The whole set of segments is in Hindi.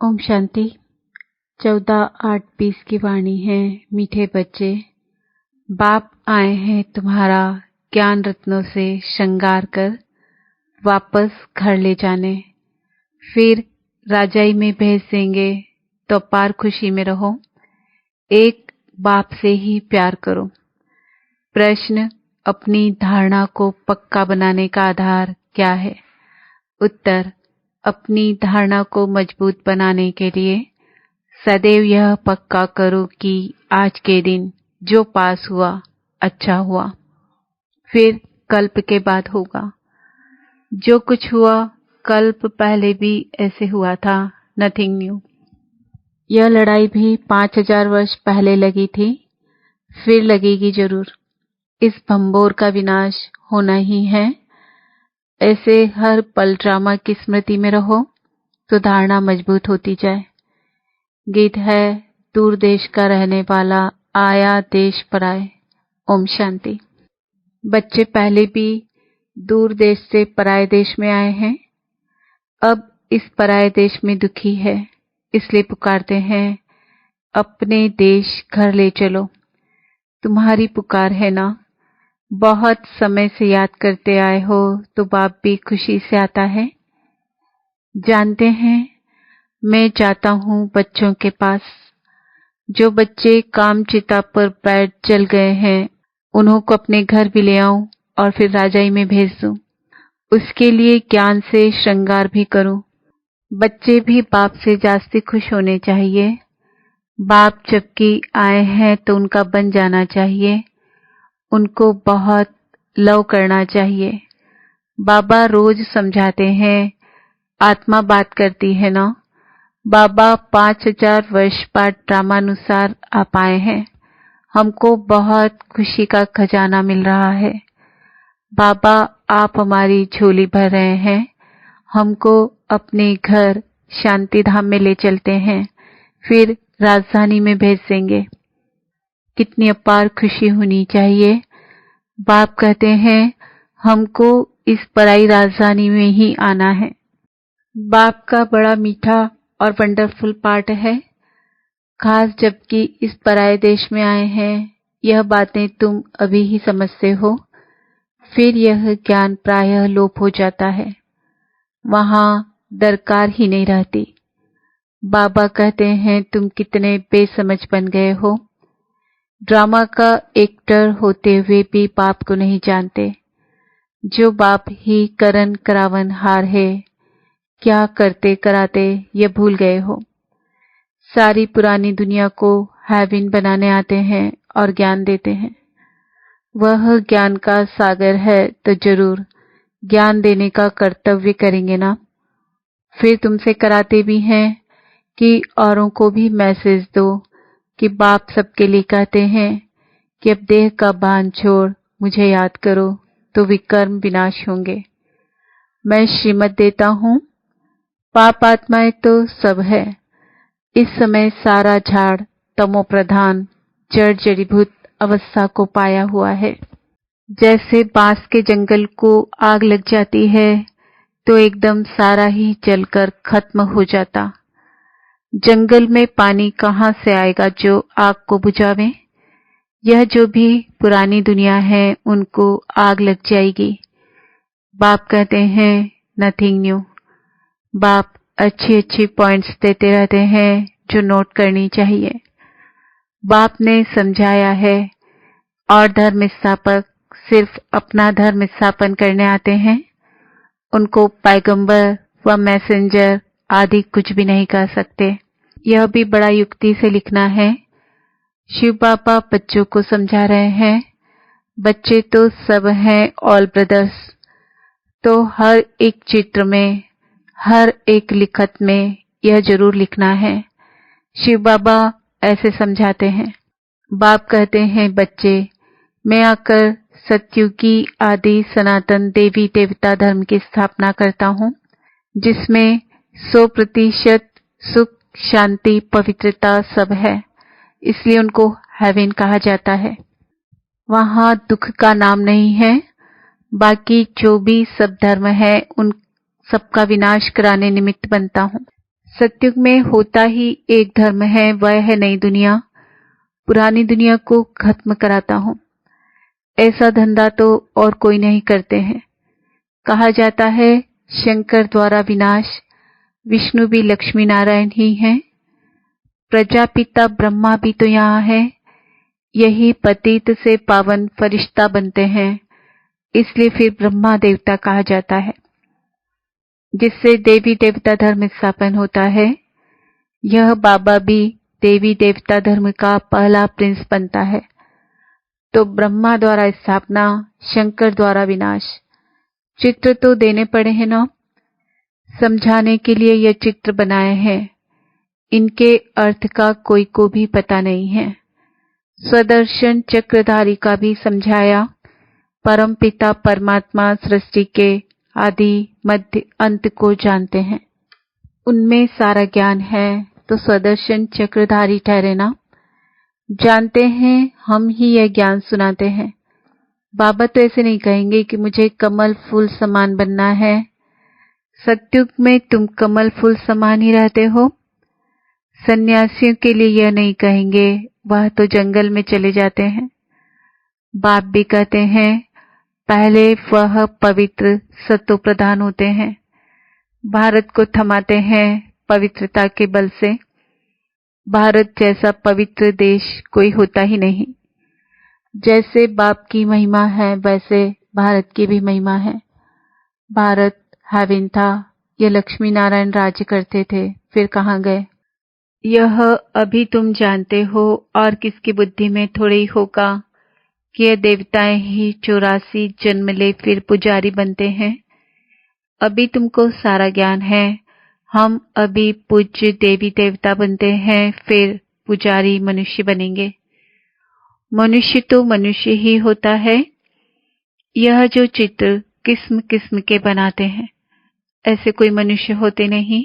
ओम शांति। 14/8/20 की वाणी है। मीठे बच्चे, बाप आए हैं तुम्हारा ज्ञान रत्नों से श्रृंगार कर वापस घर ले जाने, फिर राजाई में भेज देंगे तो अपार खुशी में रहो। एक बाप से ही प्यार करो। प्रश्न: अपनी धारणा को पक्का बनाने का आधार क्या है? उत्तर: अपनी धारणा को मजबूत बनाने के लिए सदैव यह पक्का करो कि आज के दिन जो पास हुआ अच्छा हुआ, फिर कल्प के बाद होगा। जो कुछ हुआ कल्प पहले भी ऐसे हुआ था, नथिंग न्यू। यह लड़ाई भी 5000 वर्ष पहले लगी थी, फिर लगेगी जरूर। इस भंबोर का विनाश होना ही है। ऐसे हर पल ड्रामा की स्मृति में रहो तो धारणा मजबूत होती जाए। गीत है: दूर देश का रहने वाला आया देश पर आए। ओम शांति। बच्चे पहले भी दूर देश से पराये देश में आए हैं, अब इस पराये देश में दुखी है, इसलिए पुकारते हैं अपने देश घर ले चलो। तुम्हारी पुकार है ना, बहुत समय से याद करते आए हो तो बाप भी खुशी से आता है। जानते हैं मैं जाता हूँ बच्चों के पास। जो बच्चे काम चिता पर बैठ जल गए हैं उन्हों को अपने घर भी ले आऊं और फिर राजाई में भेज दूं। उसके लिए ज्ञान से श्रृंगार भी करूं। बच्चे भी बाप से जास्ती खुश होने चाहिए। बाप जबकि आए हैं तो उनका बन जाना चाहिए, उनको बहुत लव करना चाहिए। बाबा रोज समझाते हैं, आत्मा बात करती है ना। बाबा 5000 वर्ष बाद ड्रामानुसार आप आए हैं। हमको बहुत खुशी का खजाना मिल रहा है। बाबा आप हमारी झोली भर रहे हैं, हमको अपने घर शांति धाम में ले चलते हैं, फिर राजधानी में भेज देंगे। कितनी अपार खुशी होनी चाहिए। बाप कहते हैं हमको इस पराई राजधानी में ही आना है। बाप का बड़ा मीठा और वंडरफुल पार्ट है, खास जबकि इस पराये देश में आए हैं। यह बातें तुम अभी ही समझते हो, फिर यह ज्ञान प्रायः लोप हो जाता है, वहां दरकार ही नहीं रहती। बाबा कहते हैं तुम कितने बेसमझ बन गए हो। ड्रामा का एक्टर होते हुए भी बाप को नहीं जानते। जो बाप ही करन करावन हार है, क्या करते कराते ये भूल गए हो। सारी पुरानी दुनिया को हेवन बनाने आते हैं और ज्ञान देते हैं। वह ज्ञान का सागर है तो जरूर ज्ञान देने का कर्तव्य करेंगे ना। फिर तुमसे कराते भी हैं कि औरों को भी मैसेज दो कि बाप सबके लिए कहते हैं कि अब देह का बांध छोड़ मुझे याद करो तो विकर्म विनाश होंगे। मैं श्रीमत देता हूँ। पाप आत्माएं तो सब है। इस समय सारा झाड़ तमो प्रधान जड़ जड़ीभूत अवस्था को पाया हुआ है। जैसे बांस के जंगल को आग लग जाती है तो एकदम सारा ही जलकर खत्म हो जाता। जंगल में पानी कहाँ से आएगा जो आग को बुझावे। यह जो भी पुरानी दुनिया है उनको आग लग जाएगी। बाप कहते हैं नथिंग न्यू। बाप अच्छी अच्छी पॉइंट्स देते रहते हैं जो नोट करनी चाहिए। बाप ने समझाया है और धर्म स्थापक सिर्फ अपना धर्म स्थापन करने आते हैं, उनको पैगंबर व मैसेंजर आदि कुछ भी नहीं कह सकते। यह भी बड़ा युक्ति से लिखना है। शिव बाबा बच्चों को समझा रहे हैं। बच्चे तो सब हैं ऑल ब्रदर्स, तो हर एक चित्र में, हर एक लिखत में यह जरूर लिखना है। शिव बाबा ऐसे समझाते हैं। बाप कहते हैं बच्चे, मैं आकर सत्युगी आदि सनातन देवी देवता धर्म की स्थापना करता हूँ, जिसमें 100% सुख शांति पवित्रता सब है, इसलिए उनको हेवन कहा जाता है। वहां दुख का नाम नहीं है। बाकी जो भी सब धर्म है उन सबका विनाश कराने निमित्त बनता हूँ। सत्युग में होता ही एक धर्म है, वह है नई दुनिया। पुरानी दुनिया को खत्म कराता हूँ। ऐसा धंधा तो और कोई नहीं करते हैं। कहा जाता है शंकर द्वारा विनाश, विष्णु भी लक्ष्मी नारायण ही हैं। प्रजापिता ब्रह्मा भी तो यहाँ है। यही पतित से पावन फरिश्ता बनते हैं, इसलिए फिर ब्रह्मा देवता कहा जाता है, जिससे देवी देवता धर्म स्थापन होता है। यह बाबा भी देवी देवता धर्म का पहला प्रिंस बनता है। तो ब्रह्मा द्वारा स्थापना, शंकर द्वारा विनाश। चित्र तो देने पड़े हैं ना, समझाने के लिए यह चित्र बनाए हैं। इनके अर्थ का कोई को भी पता नहीं है। स्वदर्शन चक्रधारी का भी समझाया। परम पिता परमात्मा सृष्टि के आदि मध्य अंत को जानते हैं, उनमें सारा ज्ञान है, तो स्वदर्शन चक्रधारी ठहरे ना। जानते हैं, हम ही यह ज्ञान सुनाते हैं। बाबा तो ऐसे नहीं कहेंगे कि मुझे कमल फूल समान बनना है। सत्युग में तुम कमल फूल समान ही रहते हो। सन्यासियों के लिए यह नहीं कहेंगे, वह तो जंगल में चले जाते हैं। बाप भी कहते हैं पहले वह पवित्र सत्व प्रधान होते हैं, भारत को थमाते हैं पवित्रता के बल से। भारत जैसा पवित्र देश कोई होता ही नहीं। जैसे बाप की महिमा है, वैसे भारत की भी महिमा है। भारत हेवन था, ये लक्ष्मी नारायण राज्य करते थे, फिर कहाँ गए? यह अभी तुम जानते हो, और किसकी बुद्धि में थोड़े ही होगा कि ये देवताएं ही 84 जन्म ले फिर पुजारी बनते हैं। अभी तुमको सारा ज्ञान है। हम अभी पूज्य देवी देवता बनते हैं, फिर पुजारी मनुष्य बनेंगे। मनुष्य तो मनुष्य ही होता है। यह जो चित्र किस्म किस्म के बनाते हैं, ऐसे कोई मनुष्य होते नहीं।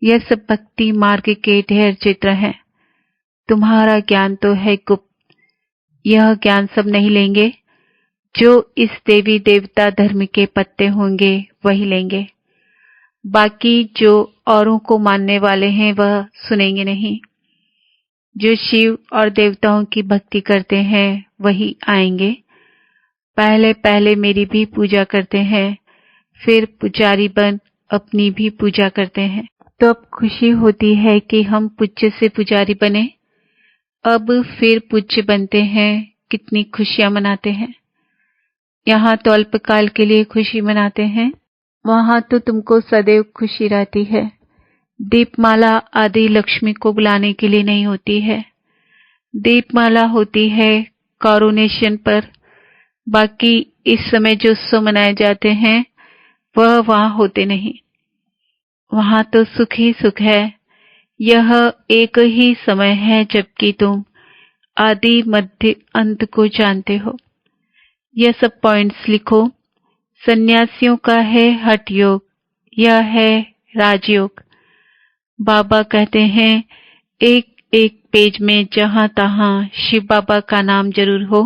यह सब भक्ति मार्ग के ढेर चित्र हैं। तुम्हारा ज्ञान तो है गुप्त। यह ज्ञान सब नहीं लेंगे। जो इस देवी देवता धर्म के पत्ते होंगे वही लेंगे। बाकी जो औरों को मानने वाले हैं वह सुनेंगे नहीं। जो शिव और देवताओं की भक्ति करते हैं वही आएंगे। पहले पहले मेरी भी पूजा करते हैं, फिर पुजारी बन अपनी भी पूजा करते हैं। तो अब खुशी होती है कि हम पूज्य से पुजारी बने। अब फिर पूज्य बनते हैं, कितनी खुशियां मनाते हैं। यहाँ तो अल्पकाल के लिए खुशी मनाते हैं, वहां तो तुमको सदैव खुशी रहती है। दीपमाला आदि लक्ष्मी को बुलाने के लिए नहीं होती है। दीपमाला होती है कॉरोनेशन पर। बाकी इस समय जो उत्सव मनाए जाते हैं वह वहां होते नहीं। वहां तो सुख ही सुख है। यह एक ही समय है जबकि तुम आदि मध्य अंत को जानते हो। यह सब पॉइंट्स लिखो। सन्यासियों का है हठ योग, यह है राजयोग। बाबा कहते हैं एक एक पेज में जहां तहां शिव बाबा का नाम जरूर हो।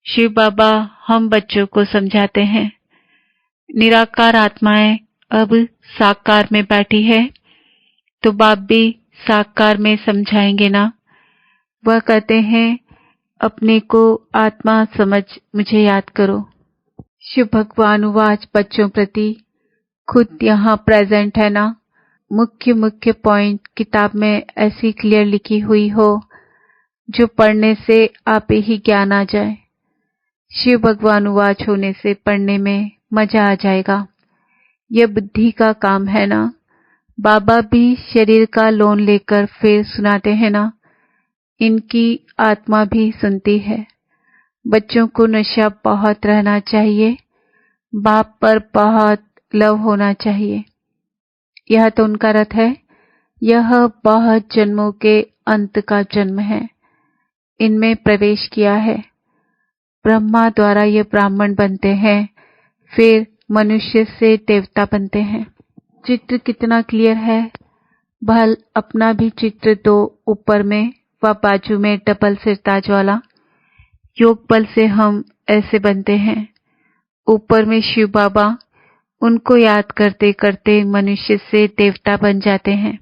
शिव बाबा हम बच्चों को समझाते हैं। निराकार आत्माएं अब साकार में बैठी है, तो बाप भी साकार में समझाएंगे ना। वह कहते हैं अपने को आत्मा समझ मुझे याद करो। शिव भगवान उवाच बच्चों प्रति, खुद यहाँ प्रेजेंट है ना। मुख्य मुख्य पॉइंट किताब में ऐसी क्लियर लिखी हुई हो जो पढ़ने से आप ही ज्ञान आ जाए। शिव भगवान उवाच होने से पढ़ने में मजा आ जाएगा। यह बुद्धि का काम है ना। बाबा भी शरीर का लोन लेकर फिर सुनाते हैं ना। इनकी आत्मा भी सुनती है। बच्चों को नशा बहुत रहना चाहिए, बाप पर बहुत लव होना चाहिए। यह तो उनका रथ है। यह बहुत जन्मों के अंत का जन्म है। इनमें प्रवेश किया है। ब्रह्मा द्वारा ये ब्राह्मण बनते हैं, फिर मनुष्य से देवता बनते हैं। चित्र कितना क्लियर है। भल अपना भी चित्र दो, ऊपर में व बाजू में डबल सिरताज वाला। योग बल से हम ऐसे बनते हैं। ऊपर में शिव बाबा, उनको याद करते करते मनुष्य से देवता बन जाते हैं।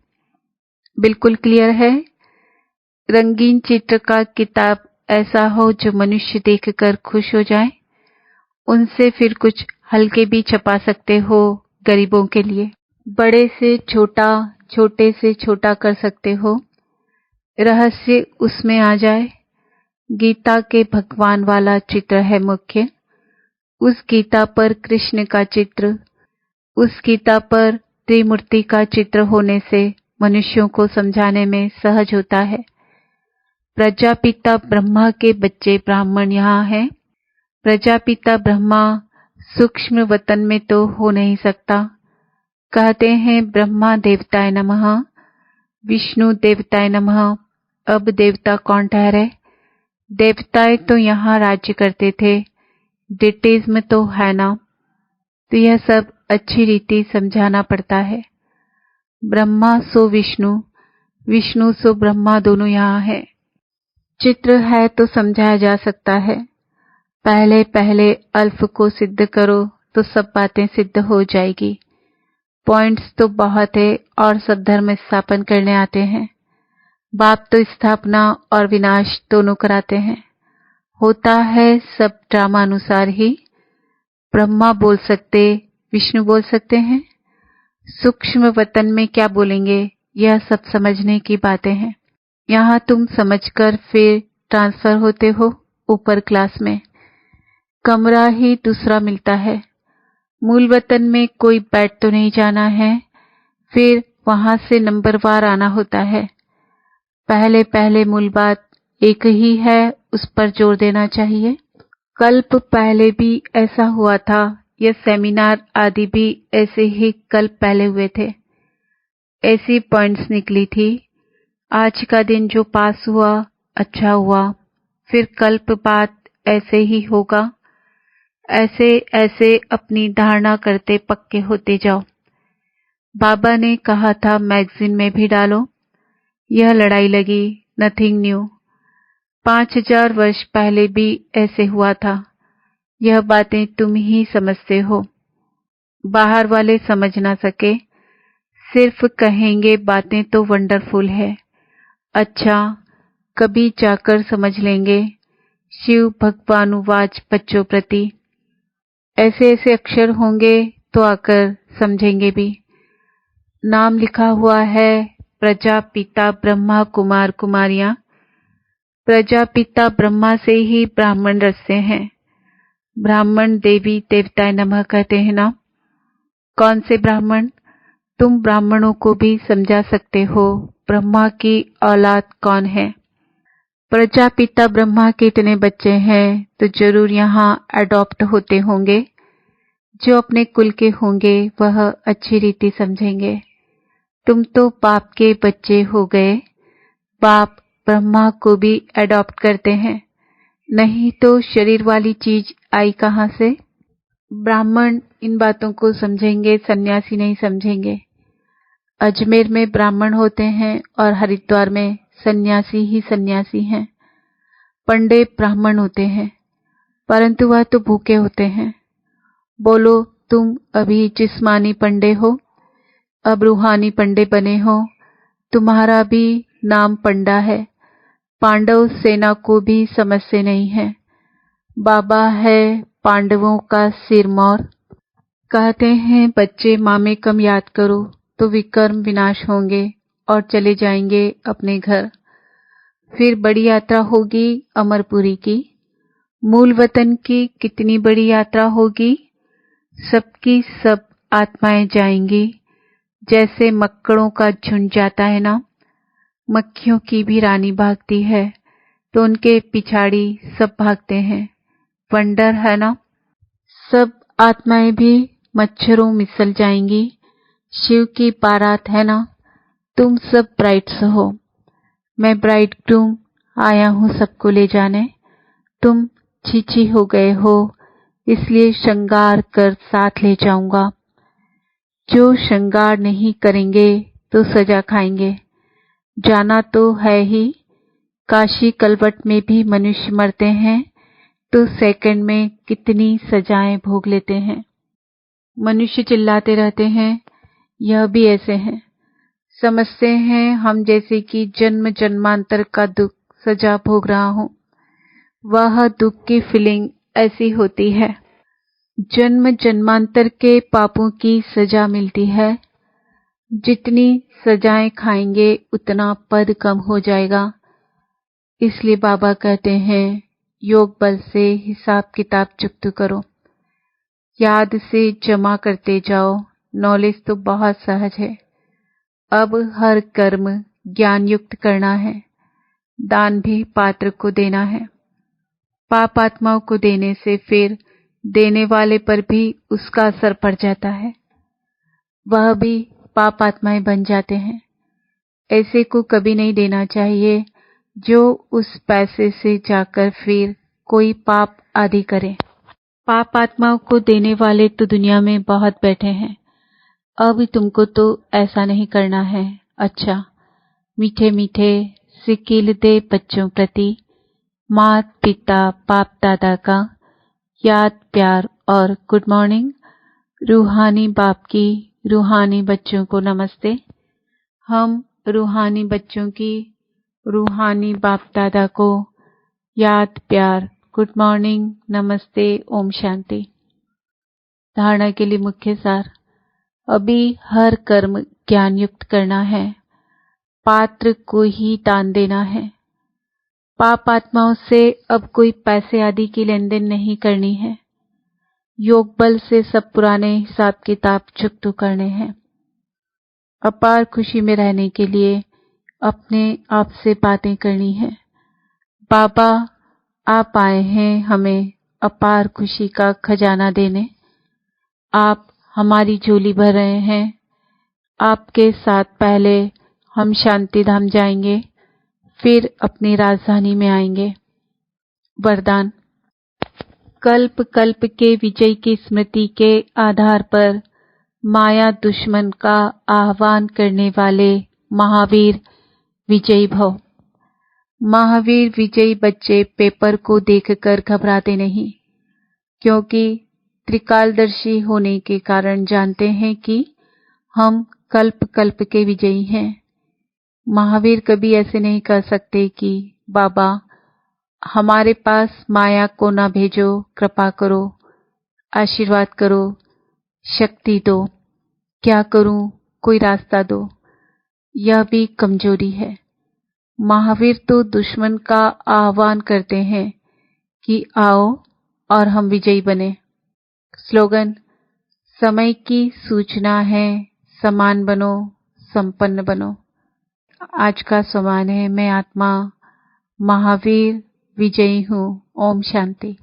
बिल्कुल क्लियर है। रंगीन चित्र का किताब ऐसा हो जो मनुष्य देखकर खुश हो जाए। उनसे फिर कुछ हल्के भी छपा सकते हो गरीबों के लिए। बड़े से छोटा, छोटे से छोटा कर सकते हो। रहस्य उसमें आ जाए। गीता के भगवान वाला चित्र है मुख्य। उस गीता पर कृष्ण का चित्र, उस गीता पर त्रिमूर्ति का चित्र होने से मनुष्यों को समझाने में सहज होता है। प्रजापिता ब्रह्मा के बच्चे ब्राह्मण यहाँ हैं। प्रजापिता ब्रह्मा सूक्ष्म वतन में तो हो नहीं सकता। कहते हैं ब्रह्मा देवताय नमः, विष्णु देवताय नमः। अब देवता कौन ठहरे? देवताएं तो यहाँ राज्य करते थे, डिटेज्म तो है ना। तो यह सब अच्छी रीति समझाना पड़ता है। ब्रह्मा सो विष्णु, विष्णु सो ब्रह्मा दोनों यहाँ है। चित्र है तो समझाया जा सकता है। पहले पहले अल्फ को सिद्ध करो तो सब बातें सिद्ध हो जाएगी। पॉइंट्स तो बहुत है और सब धर्म स्थापन करने आते हैं। बाप तो स्थापना और विनाश दोनों कराते हैं। होता है सब ड्रामा अनुसार ही। ब्रह्मा बोल सकते, विष्णु बोल सकते हैं। सूक्ष्म वतन में क्या बोलेंगे, यह सब समझने की बातें हैं। यहाँ तुम समझकर फिर ट्रांसफर होते हो ऊपर क्लास में। कमरा ही दूसरा मिलता है। मूल वतन में कोई बैठ तो नहीं जाना है, फिर वहां से नंबरवार आना होता है। पहले पहले मूल बात एक ही है, उस पर जोर देना चाहिए। कल्प पहले भी ऐसा हुआ था। यह सेमिनार आदि भी ऐसे ही कल्प पहले हुए थे। ऐसी पॉइंट्स निकली थी। आज का दिन जो पास हुआ अच्छा हुआ, फिर कल्प बात ऐसे ही होगा। ऐसे ऐसे अपनी धारणा करते पक्के होते जाओ। बाबा ने कहा था मैगजीन में भी डालो। यह लड़ाई लगी, नथिंग न्यू। 5000 वर्ष पहले भी ऐसे हुआ था। यह बातें तुम ही समझते हो, बाहर वाले समझ ना सके। सिर्फ कहेंगे बातें तो वंडरफुल है। अच्छा, कभी जाकर समझ लेंगे। शिव भगवानुवाच बच्चों प्रति। ऐसे ऐसे अक्षर होंगे तो आकर समझेंगे भी। नाम लिखा हुआ है प्रजापिता ब्रह्मा कुमार कुमारियां। प्रजापिता ब्रह्मा से ही ब्राह्मण रचते हैं। ब्राह्मण देवी देवताय नमः कहते हैं ना। कौन से ब्राह्मण? तुम ब्राह्मणों को भी समझा सकते हो ब्रह्मा की औलाद कौन है। प्रजापिता ब्रह्मा के इतने बच्चे हैं तो जरूर यहाँ अडॉप्ट होते होंगे। जो अपने कुल के होंगे वह अच्छी रीति समझेंगे। तुम तो बाप के बच्चे हो गए। बाप ब्रह्मा को भी अडॉप्ट करते हैं, नहीं तो शरीर वाली चीज आई कहाँ से। ब्राह्मण इन बातों को समझेंगे, सन्यासी नहीं समझेंगे। अजमेर में ब्राह्मण होते हैं और हरिद्वार में सन्यासी ही सन्यासी हैं। पंडे ब्राह्मण होते हैं, परंतु वह तो भूखे होते हैं। बोलो तुम अभी जिस्मानी पंडे हो, अब रूहानी पंडे बने हो। तुम्हारा भी नाम पंडा है। पांडव सेना को भी समझते नहीं है। बाबा है पांडवों का सिरमौर। कहते हैं बच्चे मामे कम याद करो तो विकर्म विनाश होंगे और चले जाएंगे अपने घर। फिर बड़ी यात्रा होगी अमरपुरी की। मूल वतन की कितनी बड़ी यात्रा होगी। सबकी सब आत्माएं जाएंगी। जैसे मक्कड़ों का झुंड जाता है ना, मक्खियों की भी रानी भागती है तो उनके पिछाड़ी सब भागते हैं। वंडर है ना। सब आत्माएं भी मच्छरों मिसल जाएंगी। शिव की बारात है ना। तुम सब ब्राइड्स हो, मैं ब्राइड ग्रूम आया हूँ सबको ले जाने। तुम छीछी हो गए हो, इसलिए श्रृंगार कर साथ ले जाऊंगा। जो श्रृंगार नहीं करेंगे तो सजा खाएंगे। जाना तो है ही। काशी कलवट में भी मनुष्य मरते हैं तो सेकंड में कितनी सजाएं भोग लेते हैं। मनुष्य चिल्लाते रहते हैं, यह भी ऐसे हैं। समझते हैं हम जैसे कि जन्म जन्मांतर का दुख सजा भोग रहा हूं। वह दुख की फीलिंग ऐसी होती है। जन्म जन्मांतर के पापों की सजा मिलती है। जितनी सजाएं खाएंगे उतना पद कम हो जाएगा। इसलिए बाबा कहते हैं योग बल से हिसाब किताब चुकता करो, याद से जमा करते जाओ। नॉलेज तो बहुत सहज है। अब हर कर्म ज्ञान युक्त करना है। दान भी पात्र को देना है। पाप आत्माओं को देने से फिर देने वाले पर भी उसका असर पड़ जाता है। वह भी पाप आत्माएं बन जाते हैं। ऐसे को कभी नहीं देना चाहिए जो उस पैसे से जाकर फिर कोई पाप आदि करे। पाप आत्माओं को देने वाले तो दुनिया में बहुत बैठे हैं। अब तुमको तो ऐसा नहीं करना है। अच्छा, मीठे मीठे सिकिल दे बच्चों प्रति मात पिता बाप दादा का याद प्यार और गुड मॉर्निंग। रूहानी बाप की रूहानी बच्चों को नमस्ते। हम रूहानी बच्चों की रूहानी बाप दादा को याद प्यार गुड मॉर्निंग नमस्ते ओम शांति। धारणा के लिए मुख्य सार। अभी हर कर्म ज्ञान युक्त करना है। पात्र को ही दान देना है। पाप आत्माओं से अब कोई पैसे आदि की लेन देन नहीं करनी है। योग बल से सब पुराने हिसाब किताब चुकता करने हैं। अपार खुशी में रहने के लिए अपने आप से बातें करनी है। बाबा आप आए हैं हमें अपार खुशी का खजाना देने। आप हमारी झोली भर रहे हैं। आपके साथ पहले हम शांति धाम जाएंगे, फिर अपनी राजधानी में आएंगे। वरदान। कल्प कल्प के विजय की स्मृति के आधार पर माया दुश्मन का आह्वान करने वाले महावीर विजयी भव। महावीर विजयी बच्चे पेपर को देखकर घबराते नहीं, क्योंकि त्रिकालदर्शी होने के कारण जानते हैं कि हम कल्प कल्प के विजयी हैं। महावीर कभी ऐसे नहीं कह सकते कि बाबा हमारे पास माया को ना भेजो, कृपा करो, आशीर्वाद करो, शक्ति दो, क्या करूं, कोई रास्ता दो। यह भी कमजोरी है। महावीर तो दुश्मन का आह्वान करते हैं कि आओ और हम विजयी बने। स्लोगन। समय की सूचना है, समान बनो, संपन्न बनो। आज का समान है, मैं आत्मा महावीर विजयी हूँ। ओम शांति।